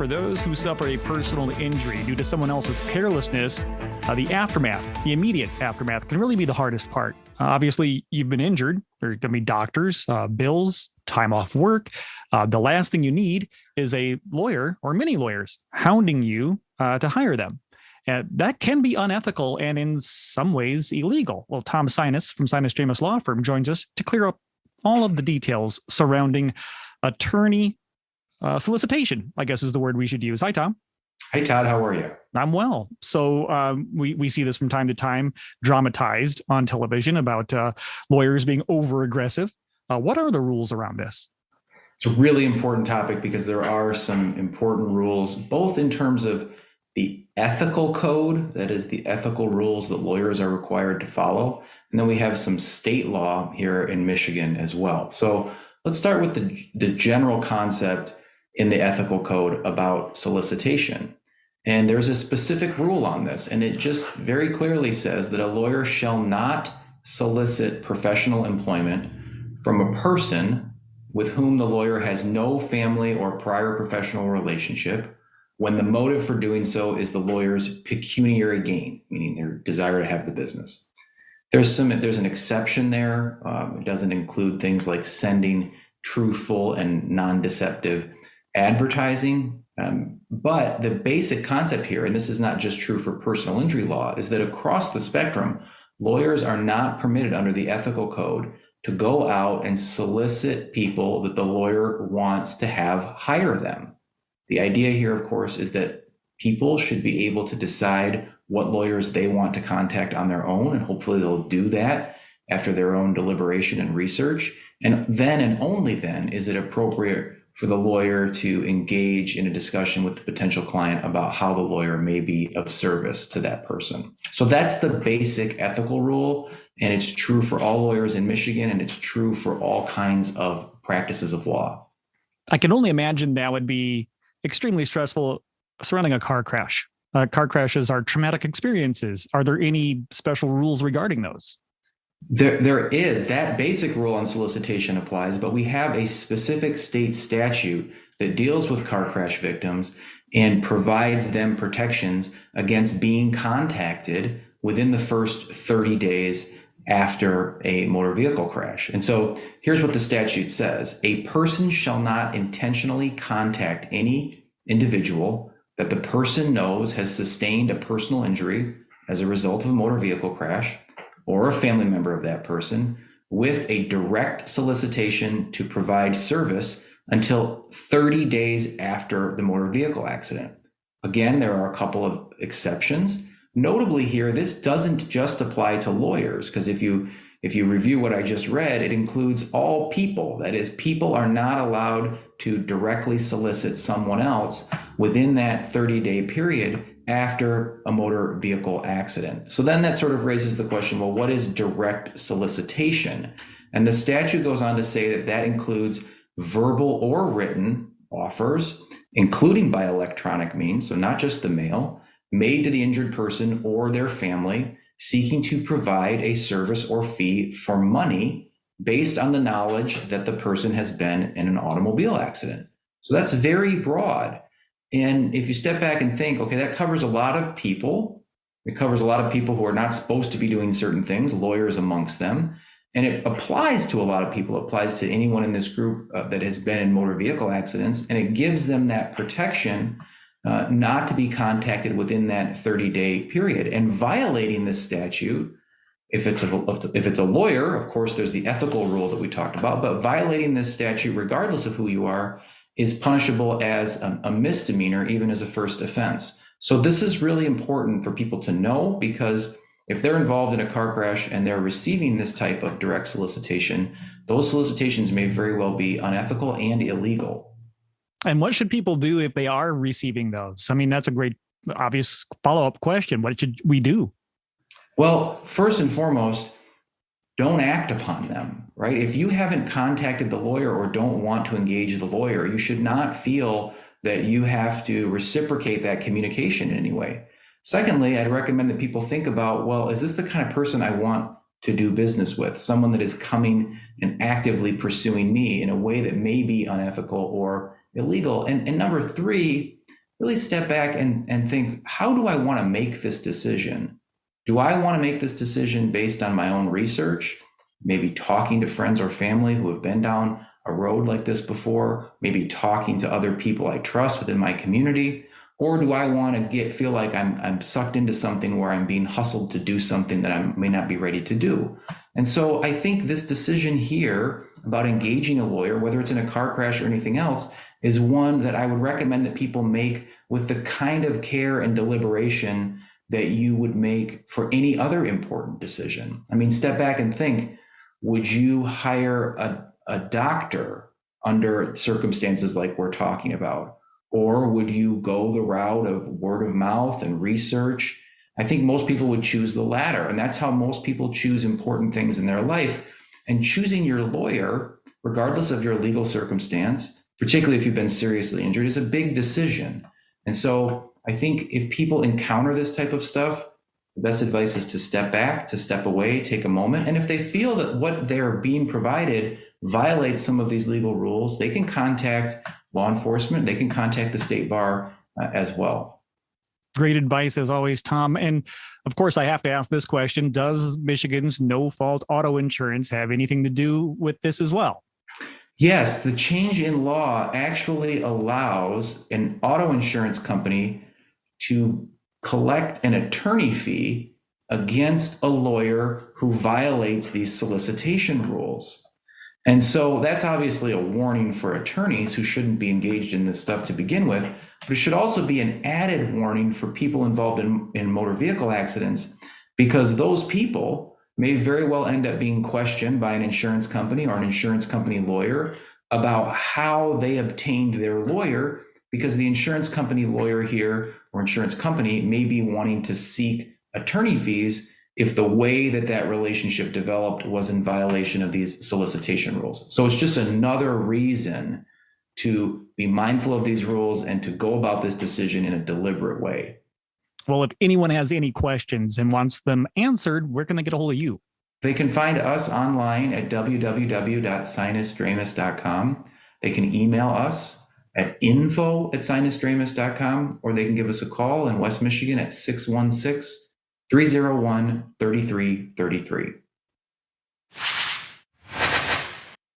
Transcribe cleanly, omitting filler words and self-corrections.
for those who suffer a personal injury due to someone else's carelessness, the aftermath, the immediate aftermath, can really be the hardest part. Obviously, you've been injured. There can be doctors, bills, time off work. The last thing you need is a lawyer or many lawyers hounding you to hire them. That can be unethical and in some ways illegal. Well, Tom Sinas from Sinas James Law Firm joins us to clear up all of the details surrounding attorney solicitation, I guess is the word we should use. Hi, Tom. Hey, Todd. How are you? I'm well. So we see this from time to time dramatized on television about lawyers being over aggressive. What are the rules around this? It's a really important topic because there are some important rules, both in terms of the ethical code, that is the ethical rules that lawyers are required to follow. And then we have some state law here in Michigan as well. So let's start with the general concept in the ethical code about solicitation. And there's a specific rule on this, and it just very clearly says that a lawyer shall not solicit professional employment from a person with whom the lawyer has no family or prior professional relationship, when the motive for doing so is the lawyer's pecuniary gain, meaning their desire to have the business. There's an exception there. It doesn't include things like sending truthful and non-deceptive advertising. But the basic concept here, and this is not just true for personal injury law, is that across the spectrum, lawyers are not permitted under the ethical code to go out and solicit people that the lawyer wants to have hire them. The idea here, of course, is that people should be able to decide what lawyers they want to contact on their own, and hopefully they'll do that after their own deliberation and research. And then and only then is it appropriate for the lawyer to engage in a discussion with the potential client about how the lawyer may be of service to that person. So that's the basic ethical rule, and it's true for all lawyers in Michigan, and it's true for all kinds of practices of law. I can only imagine that would be extremely stressful surrounding a car crash. Car crashes are traumatic experiences. Are there any special rules regarding those? There is. That basic rule on solicitation applies, but we have a specific state statute that deals with car crash victims and provides them protections against being contacted within the first 30 days after a motor vehicle crash. And so here's what the statute says. A person shall not intentionally contact any individual that the person knows has sustained a personal injury as a result of a motor vehicle crash, or a family member of that person, with a direct solicitation to provide service until 30 days after the motor vehicle accident. Again, there are a couple of exceptions. Notably here, this doesn't just apply to lawyers, because if you review what I just read, it includes all people. That is, people are not allowed to directly solicit someone else within that 30-day period after a motor vehicle accident. So then that sort of raises the question, well, what is direct solicitation? And the statute goes on to say that that includes verbal or written offers, including by electronic means, so not just the mail, made to the injured person or their family, seeking to provide a service or fee for money based on the knowledge that the person has been in an automobile accident. So that's very broad. And if you step back and think, okay, that covers a lot of people. It covers a lot of people who are not supposed to be doing certain things, lawyers amongst them. And it applies to a lot of people. It applies to anyone in this group that has been in motor vehicle accidents. And it gives them that protection not to be contacted within that 30-day period. And violating this statute, if it's a lawyer, of course, there's the ethical rule that we talked about, but violating this statute, regardless of who you are, is punishable as a misdemeanor, even as a first offense. So this is really important for people to know, because if they're involved in a car crash and they're receiving this type of direct solicitation, those solicitations may very well be unethical and illegal. And what should people do if they are receiving those? I mean, that's a great, obvious follow-up question. What should we do? Well, first and foremost, don't act upon them, right? If you haven't contacted the lawyer or don't want to engage the lawyer, you should not feel that you have to reciprocate that communication in any way. Secondly, I'd recommend that people think about, well, is this the kind of person I want to do business with? Someone that is coming and actively pursuing me in a way that may be unethical or illegal. And number three, really step back and think, how do I want to make this decision? Do I want to make this decision based on my own research? Maybe talking to friends or family who have been down a road like this before, maybe talking to other people I trust within my community, or do I want to feel like I'm sucked into something where I'm being hustled to do something that I may not be ready to do? And so I think this decision here about engaging a lawyer, whether it's in a car crash or anything else, is one that I would recommend that people make with the kind of care and deliberation that you would make for any other important decision. I mean, step back and think, would you hire a doctor under circumstances like we're talking about? Or would you go the route of word of mouth and research? I think most people would choose the latter. And that's how most people choose important things in their life. And choosing your lawyer, regardless of your legal circumstance, particularly if you've been seriously injured, is a big decision. And so I think if people encounter this type of stuff, the best advice is to step back, to step away, take a moment. And if they feel that what they're being provided violates some of these legal rules, they can contact law enforcement, they can contact the state bar as well. Great advice as always, Tom. And of course, I have to ask this question. Does Michigan's no-fault auto insurance have anything to do with this as well? Yes, the change in law actually allows an auto insurance company to collect an attorney fee against a lawyer who violates these solicitation rules. And so that's obviously a warning for attorneys who shouldn't be engaged in this stuff to begin with, but it should also be an added warning for people involved in motor vehicle accidents, because those people may very well end up being questioned by an insurance company or an insurance company lawyer about how they obtained their lawyer, because the insurance company lawyer here or insurance company may be wanting to seek attorney fees if the way that that relationship developed was in violation of these solicitation rules. So it's just another reason to be mindful of these rules and to go about this decision in a deliberate way. Well, if anyone has any questions and wants them answered, where can they get a hold of you? They can find us online at www.sinusdramus.com. They can email us at info@sinusdramus.com, or they can give us a call in West Michigan at 616-301-3333.